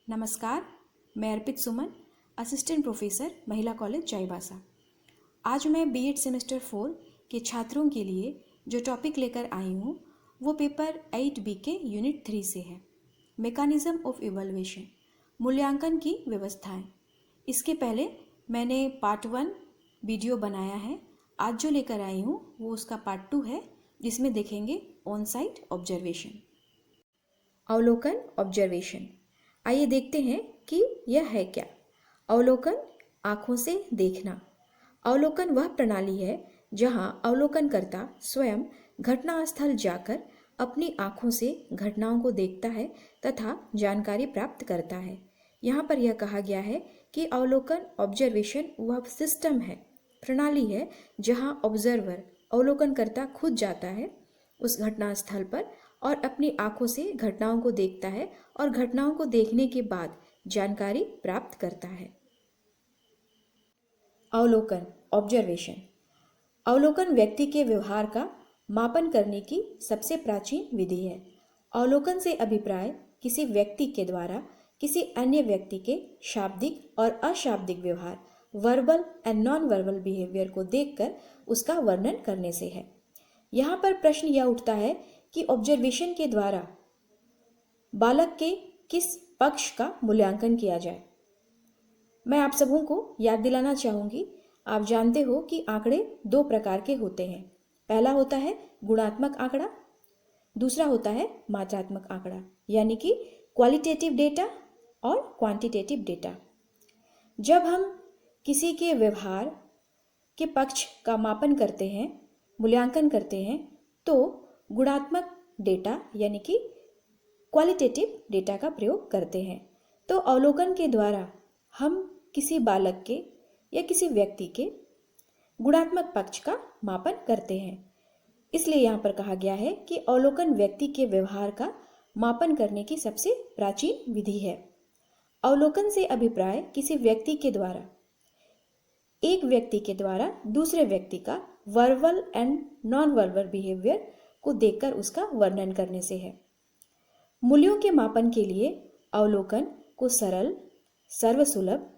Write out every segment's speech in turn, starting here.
नमस्कार, मैं अर्पित सुमन, assistant professor महिला कॉलेज चाईबासा। आज मैं बीएड सेमेस्टर 4 के छात्रों के लिए जो टॉपिक लेकर आई हूँ वो पेपर 8B के यूनिट 3 से है, मैकेनिज्म ऑफ इवैल्यूएशन, मूल्यांकन की व्यवस्थाएं। इसके पहले मैंने पार्ट 1 वीडियो बनाया है। आज जो लेकर आई हूँ वो उसका पार्ट 2 है, जिसमें देखेंगे ऑन साइट ऑब्जर्वेशन। अवलोकन ऑब्जर्वेशन। आइए देखते हैं कि यह है क्या। अवलोकन आँखों से देखना। अवलोकन वह प्रणाली है जहां अवलोकनकर्ता स्वयं घटनास्थल जाकर अपनी आँखों से घटनाओं को देखता है तथा जानकारी प्राप्त करता है। यहाँ पर यह कहा गया है कि अवलोकन ऑब्जर्वेशन वह सिस्टम है, प्रणाली है जहां ऑब्जर्वर अवलोकनकर्ता खुद जाता है उस घटनास्थल पर और अपनी आँखों से घटनाओं को देखता है और घटनाओं को देखने के बाद जानकारी प्राप्त करता है। अवलोकन ऑब्जर्वेशन। अवलोकन व्यक्ति के व्यवहार का मापन करने की सबसे प्राचीन विधि है। अवलोकन से अभिप्राय किसी व्यक्ति के द्वारा किसी अन्य व्यक्ति के शाब्दिक और अशाब्दिक व्यवहार, verbal and non verbal behaviour को देखकर उसका वर्णन करने से है। यहाँ पर प्रश्न यह उठता है कि ऑब्जर्वेशन के द्वारा बालक के किस पक्ष का मूल्यांकन किया जाए। मैं आप सबों को याद दिलाना चाहूँगी, आप जानते हो कि आंकड़े 2 प्रकार के होते हैं। पहला होता है गुणात्मक आंकड़ा, दूसरा होता है मात्रात्मक आंकड़ा, यानी कि क्वालिटेटिव डेटा और क्वांटिटेटिव डेटा। जब हम किसी के व्यवहार के पक्ष का मापन करते हैं, मूल्यांकन करते हैं, तो गुणात्मक डेटा यानी कि क्वालिटेटिव डेटा का प्रयोग करते हैं। तो अवलोकन के द्वारा हम किसी बालक के या किसी व्यक्ति के गुणात्मक पक्ष का मापन करते हैं। इसलिए यहाँ पर कहा गया है कि अवलोकन व्यक्ति के व्यवहार का मापन करने की सबसे प्राचीन विधि है। अवलोकन से अभिप्राय किसी व्यक्ति के द्वारा, एक व्यक्ति के द्वारा दूसरे व्यक्ति का verbal and non verbal behaviour को देखकर उसका वर्णन करने से है। मूल्यों के मापन के लिए अवलोकन को सरल, सर्वसुलभ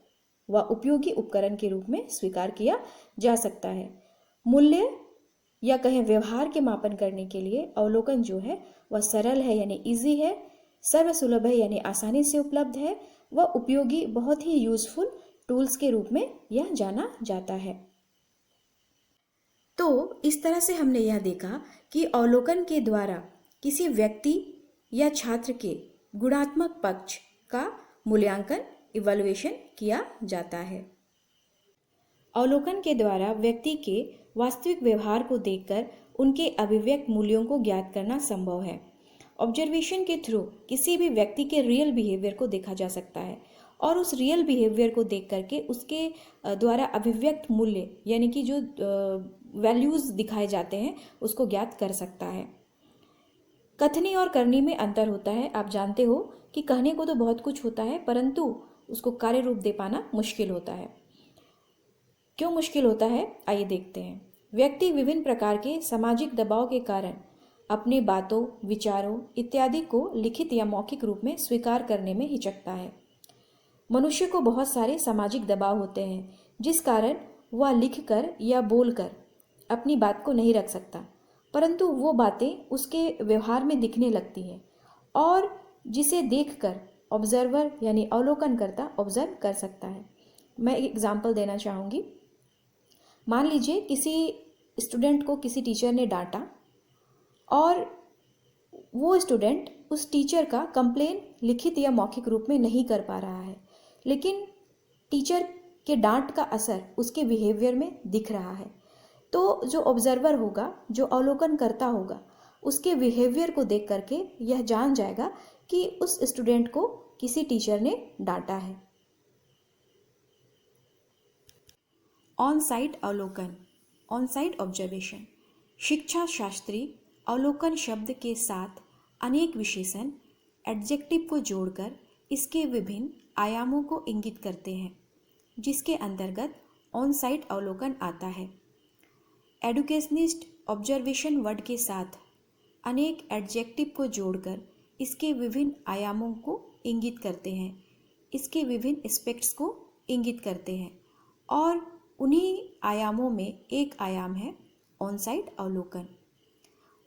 व उपयोगी उपकरण के रूप में स्वीकार किया जा सकता है। मूल्य या कहें व्यवहार के मापन करने के लिए अवलोकन जो है वह सरल है यानी इजी है, सर्वसुलभ है यानी आसानी से उपलब्ध है, व उपयोगी, बहुत ही यूजफुल टूल्स के रूप में यह जाना जाता है। तो इस तरह से हमने यह देखा कि अवलोकन के द्वारा किसी व्यक्ति या छात्र के गुणात्मक पक्ष का मूल्यांकन, इवैल्यूएशन किया जाता है। अवलोकन के द्वारा व्यक्ति के वास्तविक व्यवहार को देखकर उनके अभिव्यक्त मूल्यों को ज्ञात करना संभव है। ऑब्जर्वेशन के थ्रू किसी भी व्यक्ति के रियल बिहेवियर को देखा जा सकता है और उस रियल बिहेवियर को देख करके उसके द्वारा अभिव्यक्त मूल्य यानी कि जो वैल्यूज़ दिखाए जाते हैं उसको ज्ञात कर सकता है। कथनी और करनी में अंतर होता है। आप जानते हो कि कहने को तो बहुत कुछ होता है परंतु उसको कार्य रूप दे पाना मुश्किल होता है। क्यों मुश्किल होता है, आइए देखते हैं। व्यक्ति विभिन्न प्रकार के सामाजिक दबाव के कारण अपनी बातों, विचारों इत्यादि को लिखित या मौखिक रूप में स्वीकार करने में हिचकता है। मनुष्य को बहुत सारे सामाजिक दबाव होते हैं जिस कारण वह लिखकर या बोलकर अपनी बात को नहीं रख सकता, परंतु वो बातें उसके व्यवहार में दिखने लगती हैं और जिसे देखकर ऑब्जर्वर यानी अवलोकनकर्ता ऑब्जर्व कर सकता है। मैं एक एग्जांपल देना चाहूँगी। मान लीजिए किसी स्टूडेंट को किसी टीचर ने डांटा और वो स्टूडेंट उस टीचर का कंप्लेन लिखित या मौखिक रूप में नहीं कर पा रहा है, लेकिन टीचर के डांट का असर उसके बिहेवियर में दिख रहा है। तो जो ऑब्जर्वर होगा, जो अवलोकन करता होगा, उसके बिहेवियर को देख करके यह जान जाएगा कि उस स्टूडेंट को किसी टीचर ने डांटा है। ऑन साइट अवलोकन, ऑन साइट ऑब्जर्वेशन। शिक्षा शास्त्री अवलोकन शब्द के साथ अनेक विशेषण, एडजेक्टिव को जोड़कर इसके विभिन्न आयामों को इंगित करते हैं, जिसके अंतर्गत ऑन साइट अवलोकन आता है। एडुकेशनिस्ट ऑब्जर्वेशन वर्ड के साथ अनेक एडजेक्टिव को जोड़कर इसके विभिन्न आयामों को इंगित करते हैं, इसके विभिन्न एस्पेक्ट्स को इंगित करते हैं और उन्हीं आयामों में एक आयाम है ऑन साइट अवलोकन।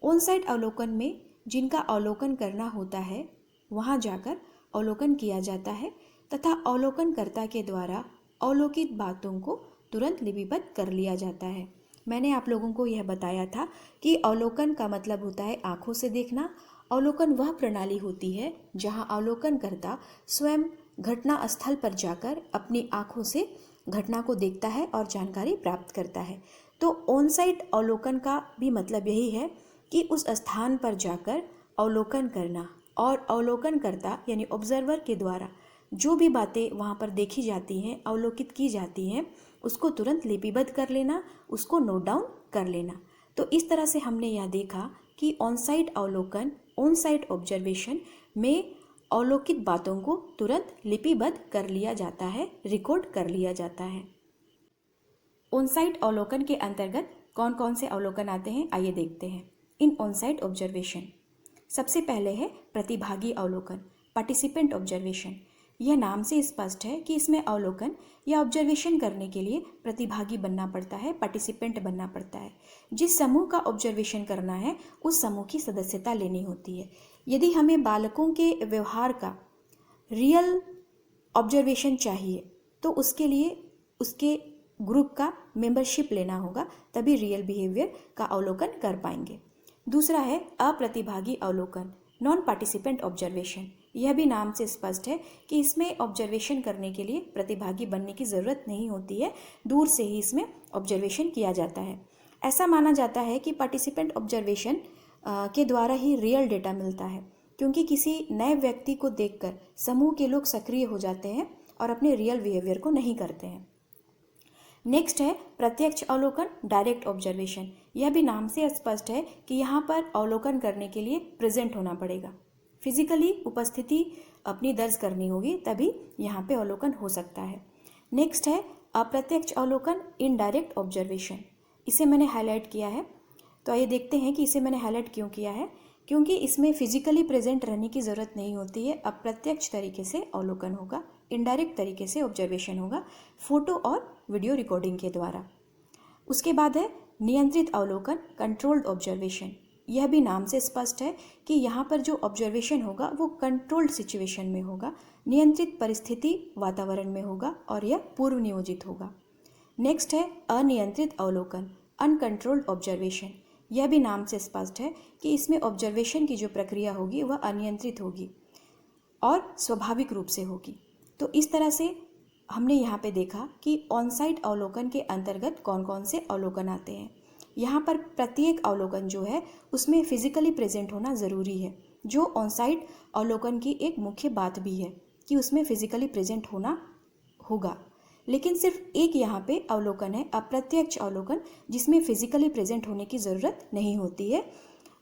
ऑन साइट अवलोकन में जिनका अवलोकन करना होता है वहाँ जाकर अवलोकन किया जाता है तथा अवलोकनकर्ता के द्वारा अवलोकित बातों को तुरंत लिपिबद्ध कर लिया जाता है। मैंने आप लोगों को यह बताया था कि अवलोकन का मतलब होता है आँखों से देखना। अवलोकन वह प्रणाली होती है जहाँ अवलोकनकर्ता स्वयं घटना स्थल पर जाकर अपनी आँखों से घटना को देखता है और जानकारी प्राप्त करता है। तो ऑन साइट अवलोकन का भी मतलब यही है कि उस स्थान पर जाकर अवलोकन करना और अवलोकनकर्ता यानी ऑब्जर्वर के द्वारा जो भी बातें वहाँ पर देखी जाती हैं, अवलोकित की जाती हैं, उसको तुरंत लिपिबद्ध कर लेना, उसको नोट डाउन कर लेना। तो इस तरह से हमने यह देखा कि ऑन साइट अवलोकन, ऑन साइट ऑब्जर्वेशन में अवलोकित बातों को तुरंत लिपिबद्ध कर लिया जाता है, रिकॉर्ड कर लिया जाता है। ऑन साइट अवलोकन के अंतर्गत कौन कौन से अवलोकन आते हैं, आइए देखते हैं। इन ऑन साइट ऑब्जर्वेशन सबसे पहले है प्रतिभागी अवलोकन, पार्टिसिपेंट ऑब्जर्वेशन। यह नाम से स्पष्ट है कि इसमें अवलोकन या ऑब्जर्वेशन करने के लिए प्रतिभागी बनना पड़ता है, पार्टिसिपेंट बनना पड़ता है। जिस समूह का ऑब्जर्वेशन करना है उस समूह की सदस्यता लेनी होती है। यदि हमें बालकों के व्यवहार का रियल ऑब्जर्वेशन चाहिए तो उसके लिए उसके ग्रुप का मेंबरशिप लेना होगा, तभी रियल बिहेवियर का अवलोकन कर पाएंगे। दूसरा है अप्रतिभागी अवलोकन, नॉन पार्टिसिपेंट ऑब्जर्वेशन। यह भी नाम से स्पष्ट है कि इसमें ऑब्जर्वेशन करने के लिए प्रतिभागी बनने की ज़रूरत नहीं होती है, दूर से ही इसमें ऑब्जर्वेशन किया जाता है। ऐसा माना जाता है कि पार्टिसिपेंट ऑब्जर्वेशन के द्वारा ही रियल डेटा मिलता है, क्योंकि किसी नए व्यक्ति को देखकर समूह के लोग सक्रिय हो जाते हैं और अपने रियल बिहेवियर को नहीं करते हैं। नेक्स्ट है प्रत्यक्ष अवलोकन, डायरेक्ट ऑब्जर्वेशन। यह भी नाम से स्पष्ट है कि यहाँ पर अवलोकन करने के लिए प्रेजेंट होना पड़ेगा, फिजिकली उपस्थिति अपनी दर्ज करनी होगी, तभी यहाँ पे अवलोकन हो सकता है। नेक्स्ट है अप्रत्यक्ष अवलोकन, इनडायरेक्ट ऑब्जर्वेशन। इसे मैंने हाईलाइट किया है, तो आइए देखते हैं कि इसे मैंने हाईलाइट क्यों किया है। क्योंकि इसमें फिजिकली प्रेजेंट रहने की ज़रूरत नहीं होती है, अप्रत्यक्ष तरीके से अवलोकन होगा, इनडायरेक्ट तरीके से ऑब्जर्वेशन होगा, फोटो और वीडियो रिकॉर्डिंग के द्वारा। उसके बाद है नियंत्रित अवलोकन, कंट्रोल्ड ऑब्जर्वेशन। यह भी नाम से स्पष्ट है कि यहाँ पर जो ऑब्जर्वेशन होगा वो कंट्रोल्ड सिचुएशन में होगा, नियंत्रित परिस्थिति वातावरण में होगा और यह पूर्व नियोजित होगा। नेक्स्ट है अनियंत्रित अवलोकन, अनकंट्रोल्ड ऑब्जर्वेशन। यह भी नाम से स्पष्ट है कि इसमें ऑब्जर्वेशन की जो प्रक्रिया होगी वह अनियंत्रित होगी और स्वाभाविक रूप से होगी। तो इस तरह से हमने यहाँ पे देखा कि ऑन साइट अवलोकन के अंतर्गत कौन कौन से अवलोकन आते हैं। यहाँ पर प्रत्येक अवलोकन जो है उसमें फिजिकली प्रेजेंट होना ज़रूरी है, जो ऑन साइट अवलोकन की एक मुख्य बात भी है कि उसमें फिजिकली प्रेजेंट होना होगा। लेकिन सिर्फ एक यहाँ पे अवलोकन है अप्रत्यक्ष अवलोकन, जिसमें फिजिकली प्रेजेंट होने की ज़रूरत नहीं होती है,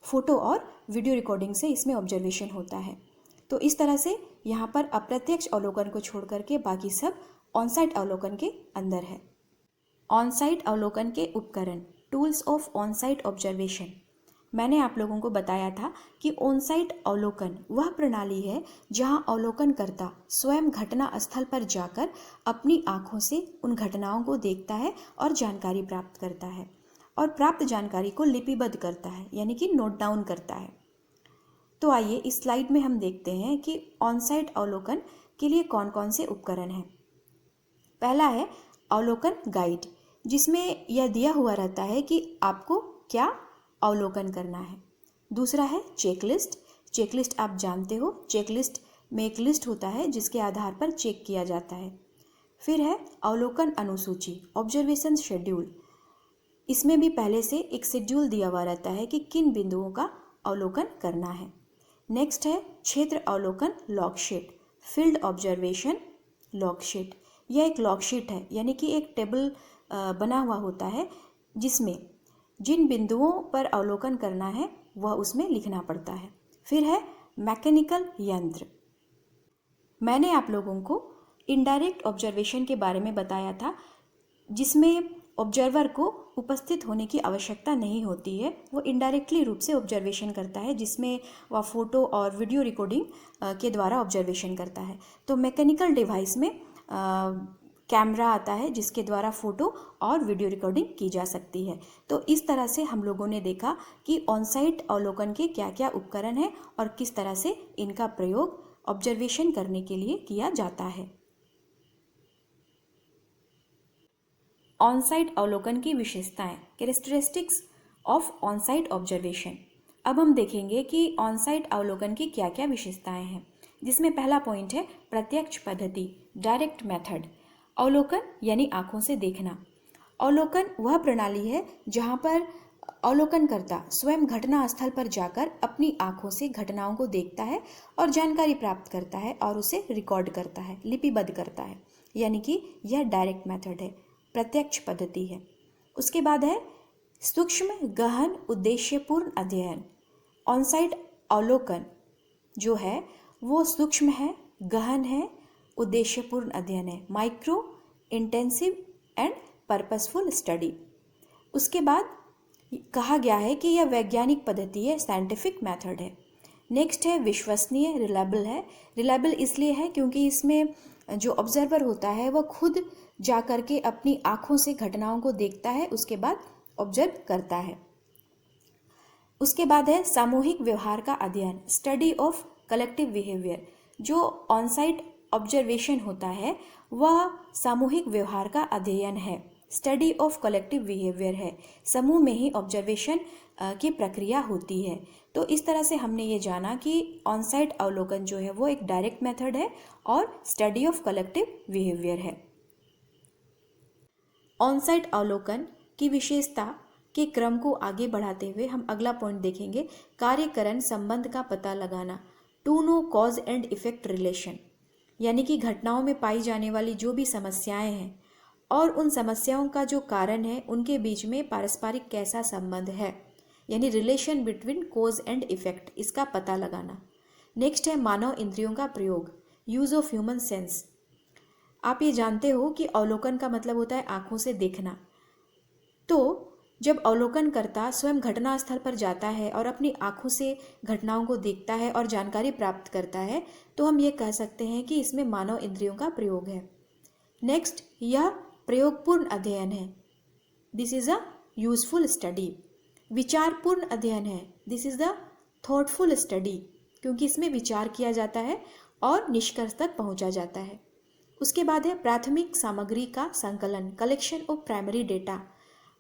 फोटो और वीडियो रिकॉर्डिंग से इसमें ऑब्जर्वेशन होता है। तो इस तरह से यहाँ पर अप्रत्यक्ष अवलोकन को छोड़ करके बाकी सब ऑन साइट अवलोकन के अंदर है। ऑन साइट अवलोकन के उपकरण, tools of on site observation. मैंने आप लोगों को बताया था कि ऑन साइट अवलोकन वह प्रणाली है जहां अवलोकनकर्ता स्वयं घटना स्थल पर जाकर अपनी आंखों से उन घटनाओं को देखता है और जानकारी प्राप्त करता है और प्राप्त जानकारी को लिपिबद्ध करता है, यानी कि नोट डाउन करता है। तो आइए इस स्लाइड में हम देखते हैं कि ऑन साइट अवलोकन के लिए कौन कौन से उपकरण हैं। पहला है अवलोकन गाइड, जिसमें यह दिया हुआ रहता है कि आपको क्या अवलोकन करना है। दूसरा है चेकलिस्ट। चेकलिस्ट आप जानते हो, चेकलिस्ट में एक लिस्ट होता है जिसके आधार पर चेक किया जाता है। फिर है अवलोकन अनुसूची, ऑब्जर्वेशन शेड्यूल। इसमें भी पहले से एक शेड्यूल दिया हुआ रहता है कि किन बिंदुओं का अवलोकन करना है। नेक्स्ट है क्षेत्र अवलोकन लॉगशीट, फील्ड ऑब्जर्वेशन लॉगशीट। यह एक लॉगशीट है, यानी कि एक टेबल बना हुआ होता है जिसमें जिन बिंदुओं पर अवलोकन करना है वह उसमें लिखना पड़ता है। फिर है मैकेनिकल यंत्र। मैंने आप लोगों को इनडायरेक्ट ऑब्जर्वेशन के बारे में बताया था, जिसमें ऑब्जर्वर को उपस्थित होने की आवश्यकता नहीं होती है, वो इनडायरेक्टली रूप से ऑब्जर्वेशन करता है, जिसमें वह फ़ोटो और वीडियो रिकॉर्डिंग के द्वारा ऑब्जर्वेशन करता है। तो मैकेनिकल डिवाइस में कैमरा आता है जिसके द्वारा फ़ोटो और वीडियो रिकॉर्डिंग की जा सकती है। तो इस तरह से हम लोगों ने देखा कि ऑनसाइट अवलोकन के क्या क्या उपकरण हैं और किस तरह से इनका प्रयोग ऑब्जर्वेशन करने के लिए किया जाता है। ऑनसाइट अवलोकन की विशेषताएं, कैरेक्टरिस्टिक्स ऑफ ऑनसाइट ऑब्जर्वेशन। अब हम देखेंगे कि ऑनसाइट अवलोकन की क्या क्या विशेषताएं हैं, जिसमें पहला पॉइंट है प्रत्यक्ष पद्धति, डायरेक्ट मेथड। अवलोकन यानी आंखों से देखना। अवलोकन वह प्रणाली है जहां पर अवलोकनकर्ता स्वयं घटना स्थल पर जाकर अपनी आंखों से घटनाओं को देखता है और जानकारी प्राप्त करता है और उसे रिकॉर्ड करता है, लिपिबद्ध करता है, यानी कि यह डायरेक्ट मेथड है, प्रत्यक्ष पद्धति है। उसके बाद है सूक्ष्म गहन उद्देश्यपूर्ण अध्ययन। ऑनसाइट अवलोकन जो है वो सूक्ष्म है, गहन है, उद्देश्यपूर्ण अध्ययन है, micro intensive and purposeful study. उसके बाद कहा गया है कि यह वैज्ञानिक पद्धति है, साइंटिफिक मेथड है। नेक्स्ट है विश्वसनीय, रिलायबल है। रिलायबल इसलिए है क्योंकि इसमें जो ऑब्जर्वर होता है वह खुद जा कर के अपनी आंखों से घटनाओं को देखता है, उसके बाद ऑब्जर्व करता है। उसके बाद है सामूहिक व्यवहार का अध्ययन, स्टडी ऑफ कलेक्टिव बिहेवियर। जो ऑनसाइट ऑब्जर्वेशन होता है वह सामूहिक व्यवहार का अध्ययन है, स्टडी ऑफ कलेक्टिव बिहेवियर है। समूह में ही ऑब्जर्वेशन की प्रक्रिया होती है। तो इस तरह से हमने ये जाना कि ऑनसाइट अवलोकन जो है वो एक डायरेक्ट मेथड है और स्टडी ऑफ कलेक्टिव बिहेवियर है। ऑनसाइट अवलोकन की विशेषता के क्रम को आगे बढ़ाते हुए हम अगला पॉइंट देखेंगे, कार्यकरण संबंध का पता लगाना, to know cause and effect relation. यानी कि घटनाओं में पाई जाने वाली जो भी समस्याएं हैं और उन समस्याओं का जो कारण है उनके बीच में पारस्परिक कैसा संबंध है, यानी relation between cause and effect, इसका पता लगाना। नेक्स्ट है मानव इंद्रियों का प्रयोग, यूज ऑफ ह्यूमन सेंस। आप ये जानते हो कि अवलोकन का मतलब होता है आंखों से देखना। तो जब अवलोकनकर्ता स्वयं घटना स्थल पर जाता है और अपनी आंखों से घटनाओं को देखता है और जानकारी प्राप्त करता है तो हम ये कह सकते हैं कि इसमें मानव इंद्रियों का प्रयोग है। नेक्स्ट, यह प्रयोगपूर्ण अध्ययन है, this is a useful study. विचारपूर्ण अध्ययन है, this is the thoughtful study, क्योंकि इसमें विचार किया जाता है और निष्कर्ष तक पहुंचा जाता है। उसके बाद है प्राथमिक सामग्री का संकलन, कलेक्शन ऑफ प्राइमरी डेटा।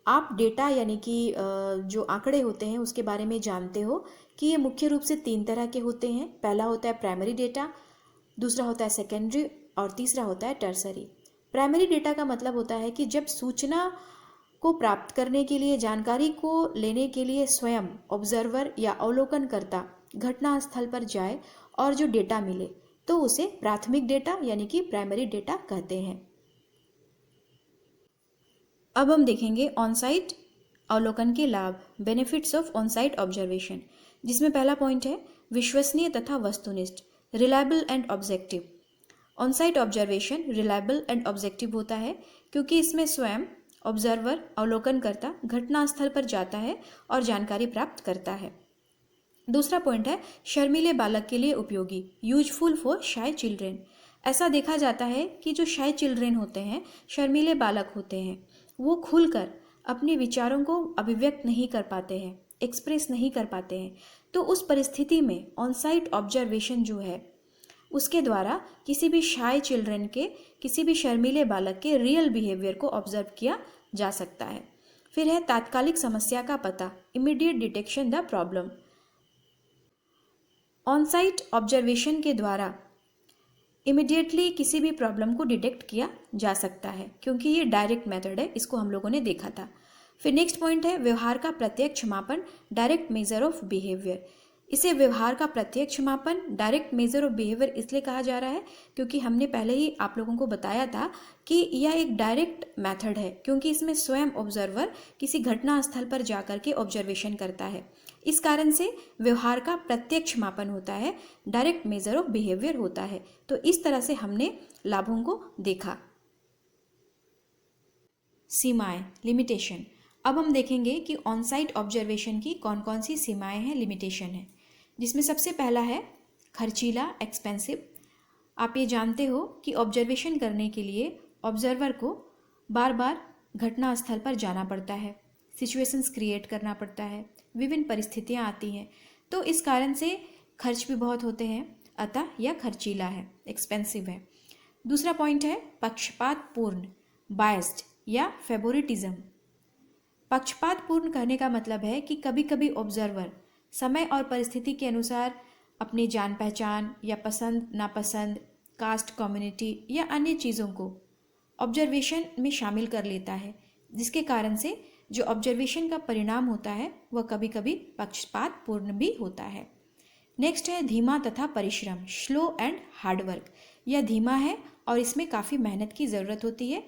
आप डेटा यानी कि जो आंकड़े होते हैं उसके बारे में जानते हो कि ये मुख्य रूप से 3 तरह के होते हैं। पहला होता है प्राइमरी डेटा, दूसरा होता है सेकेंडरी और तीसरा होता है टर्सरी। प्राइमरी डेटा का मतलब होता है कि जब सूचना को प्राप्त करने के लिए, जानकारी को लेने के लिए स्वयं ऑब्जर्वर या अवलोकनकर्ता घटना स्थल पर जाए और जो डेटा मिले तो उसे प्राथमिक डेटा यानी कि प्राइमरी डेटा कहते हैं। अब हम देखेंगे ऑनसाइट अवलोकन के लाभ, बेनिफिट्स ऑफ ऑनसाइट ऑब्जर्वेशन, जिसमें पहला पॉइंट है विश्वसनीय तथा वस्तुनिष्ठ, reliable and objective. Onsite observation reliable and objective होता है क्योंकि इसमें स्वयं ऑब्जर्वर अवलोकनकर्ता घटना स्थल पर जाता है और जानकारी प्राप्त करता है। दूसरा पॉइंट है शर्मीले बालक के लिए उपयोगी, यूजफुल फॉर शाय चिल्ड्रेन। ऐसा देखा जाता है कि जो शाय चिल्ड्रेन होते हैं, शर्मीले बालक होते हैं, वो खुलकर अपने विचारों को अभिव्यक्त नहीं कर पाते हैं, एक्सप्रेस नहीं कर पाते हैं। तो उस परिस्थिति में ऑनसाइट ऑब्जर्वेशन जो है उसके द्वारा किसी भी शाय चिल्ड्रन के, किसी भी शर्मीले बालक के रियल बिहेवियर को ऑब्जर्व किया जा सकता है। फिर है तात्कालिक समस्या का पता, immediate detection the problem. Onsite observation के द्वारा इमिडिएटली किसी भी प्रॉब्लम को डिटेक्ट किया जा सकता है क्योंकि ये डायरेक्ट मेथड है, इसको हम लोगों ने देखा था। फिर नेक्स्ट पॉइंट है व्यवहार का प्रत्यक्ष मापन, डायरेक्ट मेजर ऑफ बिहेवियर। इसे व्यवहार का प्रत्यक्ष मापन, डायरेक्ट मेजर ऑफ बिहेवियर इसलिए कहा जा रहा है क्योंकि हमने पहले ही आप लोगों को बताया था कि यह एक डायरेक्ट मेथड है क्योंकि इसमें स्वयं ऑब्जर्वर किसी घटना स्थल पर जाकर के ऑब्जर्वेशन करता है। इस कारण से व्यवहार का प्रत्यक्ष मापन होता है, डायरेक्ट मेजर ऑफ बिहेवियर होता है। तो इस तरह से हमने लाभों को देखा। सीमाएं, लिमिटेशन। अब हम देखेंगे कि ऑन साइट ऑब्जर्वेशन की कौन कौन सी सीमाएं हैं, लिमिटेशन है, जिसमें सबसे पहला है खर्चीला, एक्सपेंसिव। आप ये जानते हो कि ऑब्जर्वेशन करने के लिए ऑब्जर्वर को बार बार घटना स्थल पर जाना पड़ता है, सिचुएशंस क्रिएट करना पड़ता है, विभिन्न परिस्थितियाँ आती हैं, तो इस कारण से खर्च भी बहुत होते हैं, अतः यह खर्चीला है, एक्सपेंसिव है। दूसरा पॉइंट है पक्षपातपूर्ण, बायस्ड या फेवोरिटिज्म। पक्षपातपूर्ण कहने का मतलब है कि कभी कभी ऑब्जर्वर समय और परिस्थिति के अनुसार अपनी जान पहचान या पसंद नापसंद, कास्ट, कम्युनिटी या अन्य चीज़ों को ऑब्जर्वेशन में शामिल कर लेता है, जिसके कारण से जो ऑब्जर्वेशन का परिणाम होता है वह कभी कभी पक्षपातपूर्ण भी होता है। नेक्स्ट है धीमा तथा परिश्रम, स्लो एंड हार्डवर्क। यह धीमा है और इसमें काफ़ी मेहनत की ज़रूरत होती है।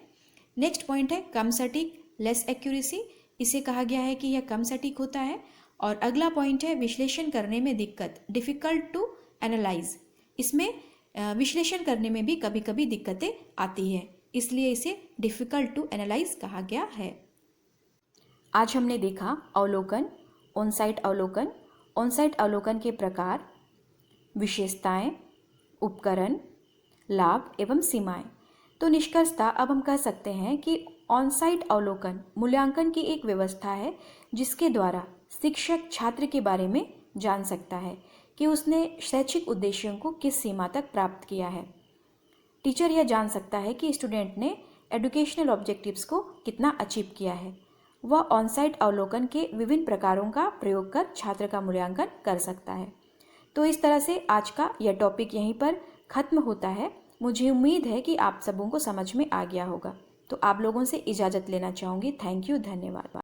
नेक्स्ट पॉइंट है कम सटीक, लेस एक्यूरेसी। इसे कहा गया है कि यह कम सटीक होता है। और अगला पॉइंट है विश्लेषण करने में दिक्कत, डिफ़िकल्ट टू एनालाइज। इसमें विश्लेषण करने में भी कभी कभी दिक्कतें आती है, इसलिए इसे डिफ़िकल्ट टू एनालाइज कहा गया है। आज हमने देखा अवलोकन, ऑन साइट अवलोकन, ऑन साइट अवलोकन के प्रकार, विशेषताएं, उपकरण, लाभ एवं सीमाएं। तो निष्कर्षतः अब हम कह सकते हैं कि ऑन साइट अवलोकन मूल्यांकन की एक व्यवस्था है जिसके द्वारा शिक्षक छात्र के बारे में जान सकता है कि उसने शैक्षिक उद्देश्यों को किस सीमा तक प्राप्त किया है। टीचर यह जान सकता है कि स्टूडेंट ने एजुकेशनल ऑब्जेक्टिव्स को कितना अचीव किया है। वह ऑन साइट अवलोकन के विभिन्न प्रकारों का प्रयोग कर छात्र का मूल्यांकन कर सकता है। तो इस तरह से आज का यह टॉपिक यहीं पर खत्म होता है। मुझे उम्मीद है कि आप सबों को समझ में आ गया होगा। तो आप लोगों से इजाज़त लेना चाहूँगी। थैंक यू, धन्यवाद।